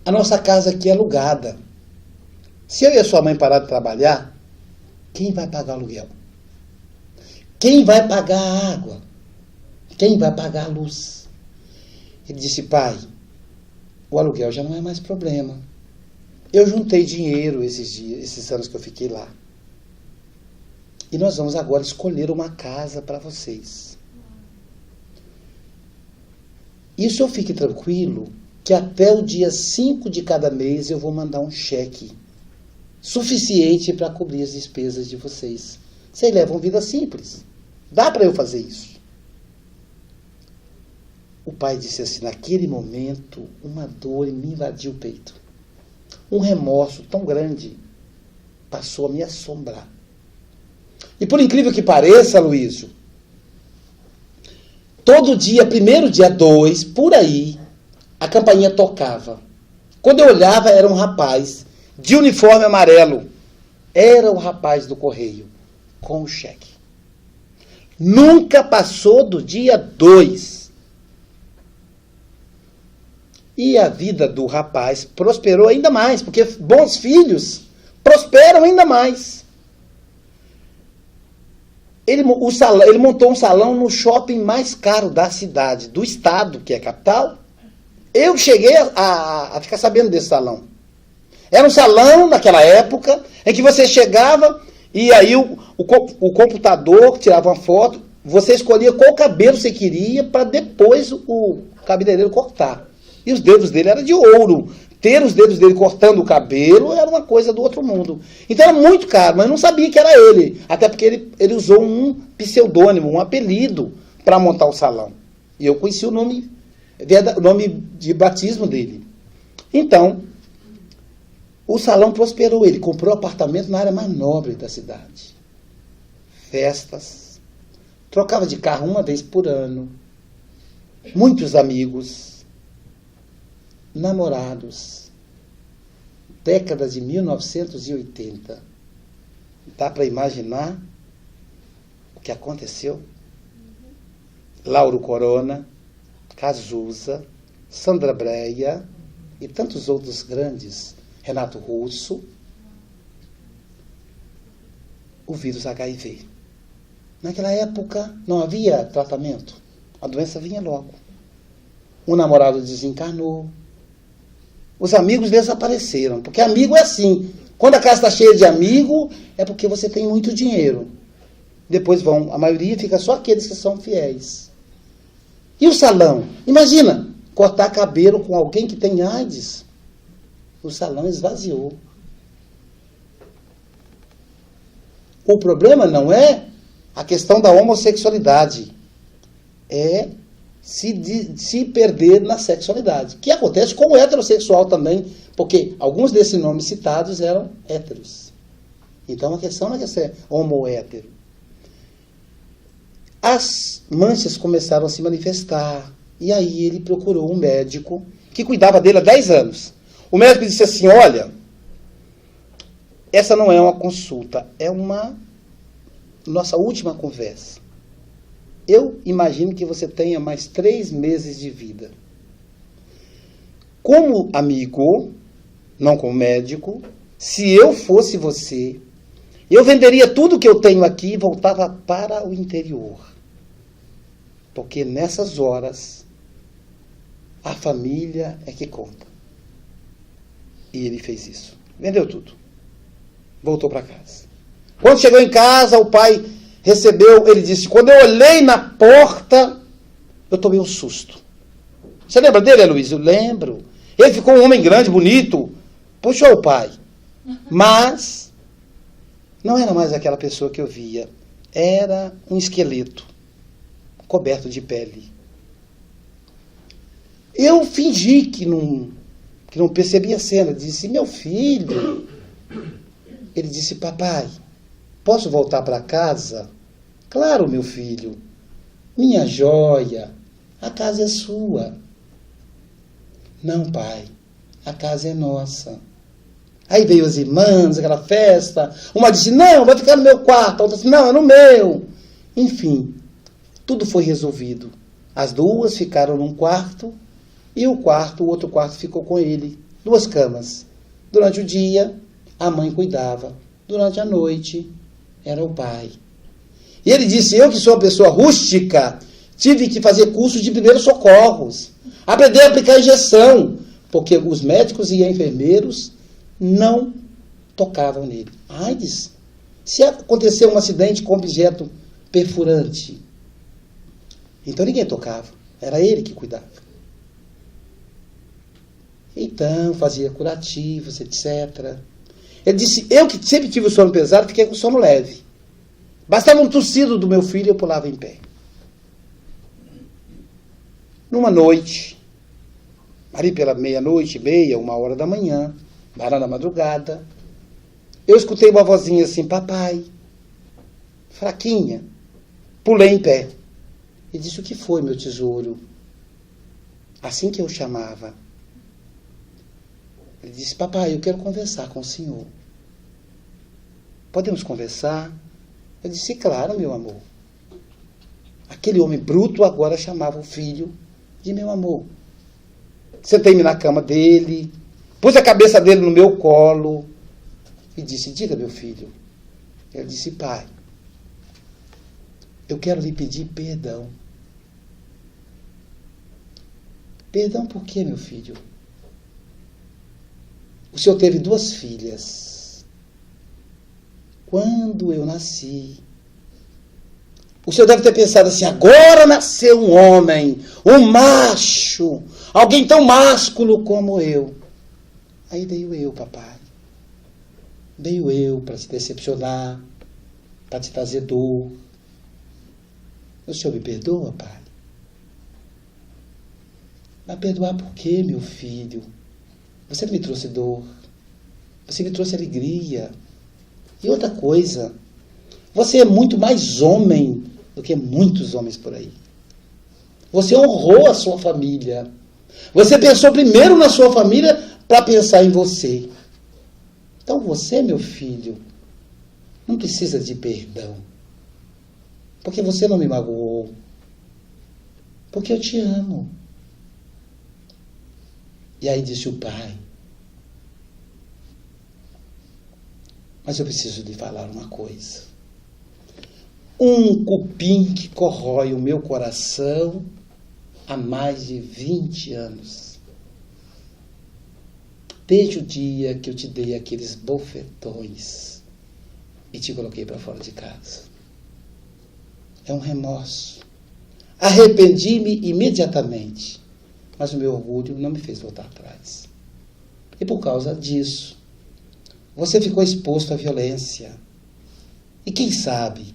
A nossa casa aqui é alugada. Se eu e a sua mãe parar de trabalhar, quem vai pagar o aluguel? Quem vai pagar a água? Quem vai pagar a luz? Ele disse, pai, o aluguel já não é mais problema. Eu juntei dinheiro esses anos que eu fiquei lá. E nós vamos agora escolher uma casa para vocês. Isso eu fique tranquilo, que até o dia 5 de cada mês eu vou mandar um cheque suficiente para cobrir as despesas de vocês. Vocês levam vida simples. Dá para eu fazer isso? O pai disse assim, naquele momento, uma dor me invadiu o peito. Um remorso tão grande passou a me assombrar. E por incrível que pareça, Luísio, todo dia, primeiro dia 2, por aí, a campainha tocava. Quando eu olhava, era um rapaz de uniforme amarelo. Era o rapaz do correio, com o cheque. Nunca passou do dia 2. E a vida do rapaz prosperou ainda mais, porque bons filhos prosperam ainda mais. Ele montou um salão no shopping mais caro da cidade, do estado, que é a capital. Eu cheguei a ficar sabendo desse salão. Era um salão, naquela época, em que você chegava e aí o computador tirava uma foto, você escolhia qual cabelo você queria para depois o cabeleireiro cortar. E os dedos dele eram de ouro. Ter os dedos dele cortando o cabelo era uma coisa do outro mundo. Então era muito caro, mas eu não sabia que era ele. Até porque ele usou um pseudônimo, um apelido, para montar o salão. E eu conheci o nome de batismo dele. Então, o salão prosperou. Ele comprou apartamento na área mais nobre da cidade. Festas. Trocava de carro uma vez por ano. Muitos amigos. Namorados. Década de 1980. Dá para imaginar o que aconteceu? Lauro Corona, Cazuza, Sandra Breia e tantos outros grandes, Renato Russo, o vírus HIV. Naquela época não havia tratamento, a doença vinha logo. O namorado desencarnou, os amigos desapareceram, porque amigo é assim, quando a casa está cheia de amigo, é porque você tem muito dinheiro. Depois a maioria fica só aqueles que são fiéis. E o salão? Imagina, cortar cabelo com alguém que tem AIDS. O salão esvaziou. O problema não é a questão da homossexualidade. É se perder na sexualidade. Que acontece com o heterossexual também, porque alguns desses nomes citados eram héteros. Então a questão não é que é homo-hétero. As manchas começaram a se manifestar. E aí ele procurou um médico que cuidava dele há 10 anos. O médico disse assim, olha, essa não é uma consulta, é uma nossa última conversa. Eu imagino que você tenha mais 3 meses de vida. Como amigo, não como médico, se eu fosse você, eu venderia tudo que eu tenho aqui e voltava para o interior. Porque nessas horas, a família é que conta. E ele fez isso. Vendeu tudo. Voltou para casa. Quando chegou em casa, o pai recebeu, ele disse, quando eu olhei na porta, eu tomei um susto. Você lembra dele, Luiz? Eu lembro. Ele ficou um homem grande, bonito, puxou o pai. Mas não era mais aquela pessoa que eu via. Era um esqueleto, coberto de pele. Eu fingi que não percebi a cena. Disse, meu filho. Ele disse, papai, posso voltar para casa? Claro, meu filho. Minha joia, a casa é sua. Não, pai, a casa é nossa. Aí veio as irmãs, aquela festa. Uma disse, não, vai ficar no meu quarto. A outra disse, não, é no meu. Enfim, tudo foi resolvido. As duas ficaram num quarto e o outro quarto ficou com ele. 2 camas. Durante o dia, a mãe cuidava. Durante a noite, era o pai. E ele disse, eu que sou uma pessoa rústica, tive que fazer curso de primeiros socorros, aprender a aplicar injeção, porque os médicos e enfermeiros não tocavam nele. AIDS, se acontecer um acidente com objeto perfurante, então ninguém tocava, era ele que cuidava. Então, fazia curativos, etc. Ele disse, eu que sempre tive o sono pesado, fiquei com o sono leve. Bastava um tossido do meu filho e eu pulava em pé. Numa noite, ali pela 00:30, 1h da manhã, lá na madrugada, eu escutei uma vozinha assim, papai, fraquinha. Pulei em pé. E disse, o que foi, meu tesouro? Assim que eu chamava. Ele disse, papai, eu quero conversar com o senhor. Podemos conversar? Eu disse, claro, meu amor. Aquele homem bruto agora chamava o filho de meu amor. Sentei-me na cama dele, pus a cabeça dele no meu colo e disse, diga, meu filho. Ele disse, pai, eu quero lhe pedir perdão. Perdão por quê, meu filho? O senhor teve 2 filhas. Quando eu nasci, o senhor deve ter pensado assim, agora nasceu um homem, um macho, alguém tão másculo como eu. Aí veio eu, papai. Veio eu para te decepcionar, para te trazer dor. O senhor me perdoa, pai? Mas perdoar por quê, meu filho? Você não me trouxe dor. Você me trouxe alegria. E outra coisa, você é muito mais homem do que muitos homens por aí. Você honrou a sua família. Você pensou primeiro na sua família para pensar em você. Então você, meu filho, não precisa de perdão. Porque você não me magoou. Porque eu te amo. E aí disse o pai, mas eu preciso lhe falar uma coisa. Um cupim que corrói o meu coração há mais de 20 anos. Desde o dia que eu te dei aqueles bofetões e te coloquei para fora de casa. É um remorso. Arrependi-me imediatamente, mas o meu orgulho não me fez voltar atrás. E por causa disso, você ficou exposto à violência. E quem sabe,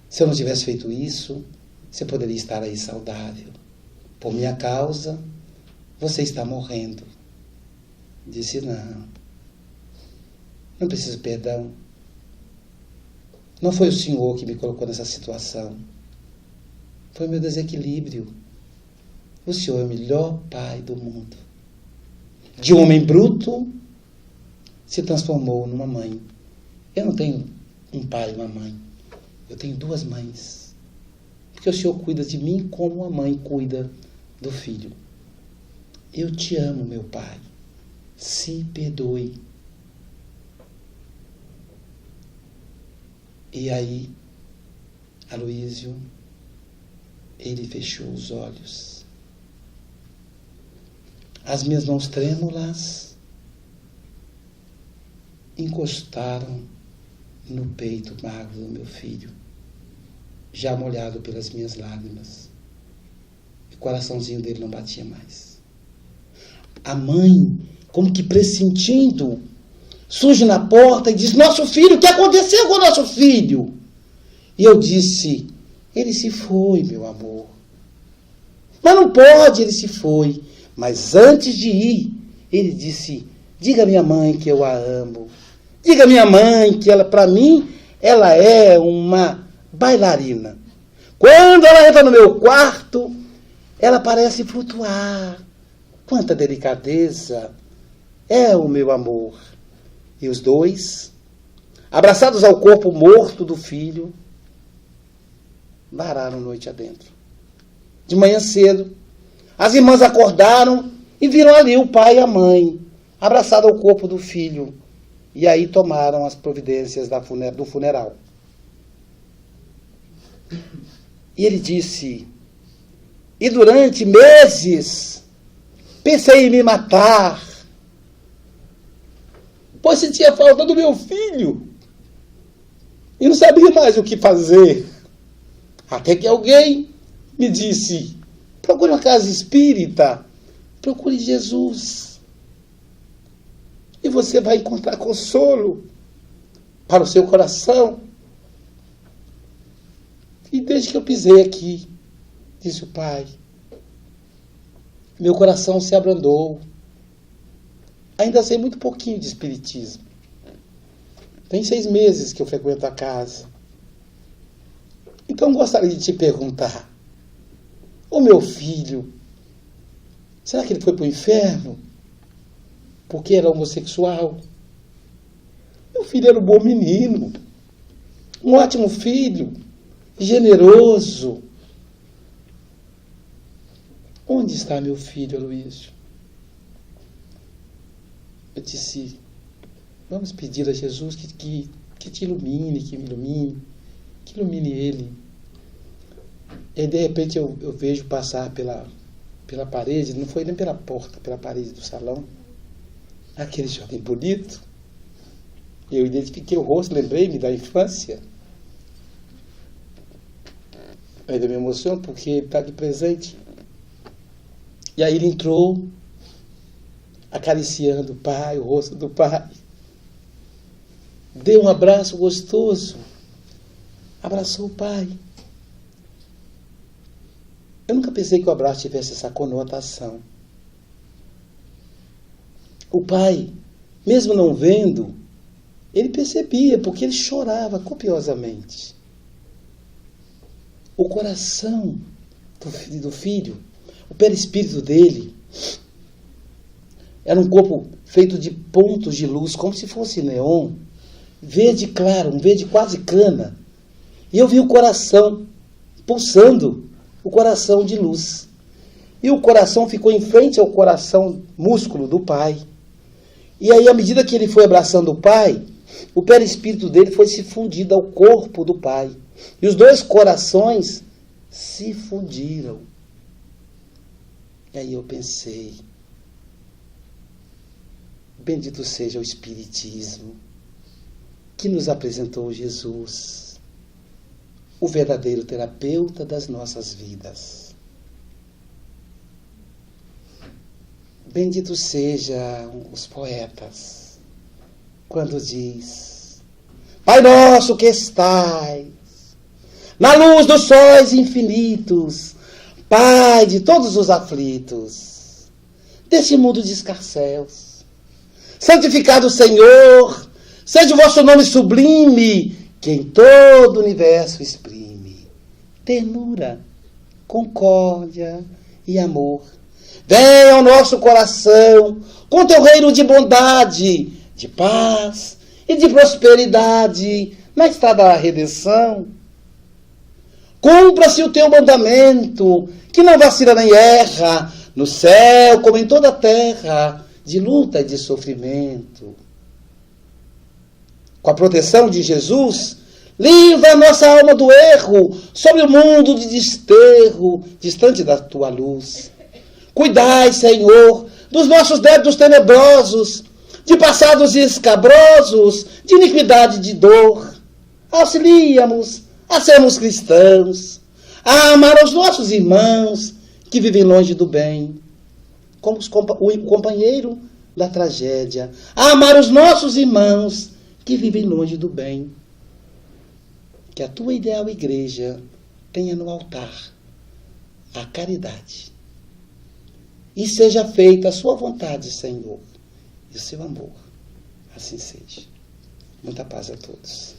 se eu não tivesse feito isso, você poderia estar aí saudável. Por minha causa, você está morrendo. Disse, não preciso perdão. Não foi o senhor que me colocou nessa situação. Foi o meu desequilíbrio. O senhor é o melhor pai do mundo. De um homem bruto, se transformou numa mãe. Eu não tenho um pai e uma mãe. Eu tenho 2 mães. Porque o senhor cuida de mim como uma mãe cuida do filho. Eu te amo, meu pai. Se perdoe. E aí, Aloísio, ele fechou os olhos. As minhas mãos trêmulas encostaram no peito magro do meu filho, já molhado pelas minhas lágrimas. O coraçãozinho dele não batia mais. A mãe, como que pressentindo, surge na porta e diz, nosso filho, o que aconteceu com o nosso filho? E eu disse, ele se foi, meu amor. Mas não pode, ele se foi. Mas antes de ir, ele disse, diga à minha mãe que eu a amo. Diga à minha mãe que ela, para mim, ela é uma bailarina. Quando ela entra no meu quarto, ela parece flutuar. Quanta delicadeza. É o meu amor. E os 2, abraçados ao corpo morto do filho, vararam noite adentro. De manhã cedo, as irmãs acordaram e viram ali o pai e a mãe, abraçado ao corpo do filho. E aí tomaram as providências do funeral. E ele disse, e durante meses pensei em me matar, pois sentia falta do meu filho e não sabia mais o que fazer. Até que alguém me disse, procure uma casa espírita, procure Jesus. E você vai encontrar consolo para o seu coração. E desde que eu pisei aqui, disse o pai, meu coração se abrandou. Ainda sei muito pouquinho de espiritismo. Tem 6 meses que eu frequento a casa. Então gostaria de te perguntar, o meu filho, será que ele foi para o inferno porque era homossexual? Meu filho era um bom menino, um ótimo filho, generoso. Onde está meu filho, Aloísio? Eu disse, vamos pedir a Jesus que te ilumine, que me ilumine, que ilumine ele. E aí, de repente, eu vejo passar pela parede, não foi nem pela porta, pela parede do salão, aquele jovem bonito. Eu identifiquei o rosto, lembrei-me da infância. Ainda me emociono porque ele está aqui presente. E aí ele entrou, acariciando o pai, o rosto do pai. Deu um abraço gostoso. Abraçou o pai. Eu nunca pensei que o abraço tivesse essa conotação. O pai, mesmo não vendo, ele percebia, porque ele chorava copiosamente. O coração do filho, o perispírito dele, era um corpo feito de pontos de luz, como se fosse neon, verde claro, um verde quase cana. E eu vi o coração pulsando, o coração de luz. E o coração ficou em frente ao coração músculo do pai. E aí, à medida que ele foi abraçando o pai, o perispírito dele foi se fundindo ao corpo do pai. E os dois corações se fundiram. E aí eu pensei, bendito seja o Espiritismo, que nos apresentou Jesus, o verdadeiro terapeuta das nossas vidas. Bendito sejam os poetas, quando diz, Pai nosso que estais na luz dos sóis infinitos, Pai de todos os aflitos, deste mundo de escarcéus, santificado Senhor, seja o vosso nome sublime, que em todo o universo exprime ternura, concórdia e amor. Venha ao nosso coração com teu reino de bondade, de paz e de prosperidade na estrada da redenção. Cumpra-se o teu mandamento, que não vacila nem erra, no céu como em toda a terra, de luta e de sofrimento. Com a proteção de Jesus, livra a nossa alma do erro, sobre o mundo de desterro, distante da tua luz. Cuidai, Senhor, dos nossos débitos tenebrosos, de passados escabrosos, de iniquidade e de dor. Auxilia-nos a sermos cristãos, a amar os nossos irmãos que vivem longe do bem, como o companheiro da tragédia, a amar os nossos irmãos que vivem longe do bem. Que a tua ideal igreja tenha no altar a caridade. E seja feita a sua vontade, Senhor, e o seu amor. Assim seja. Muita paz a todos.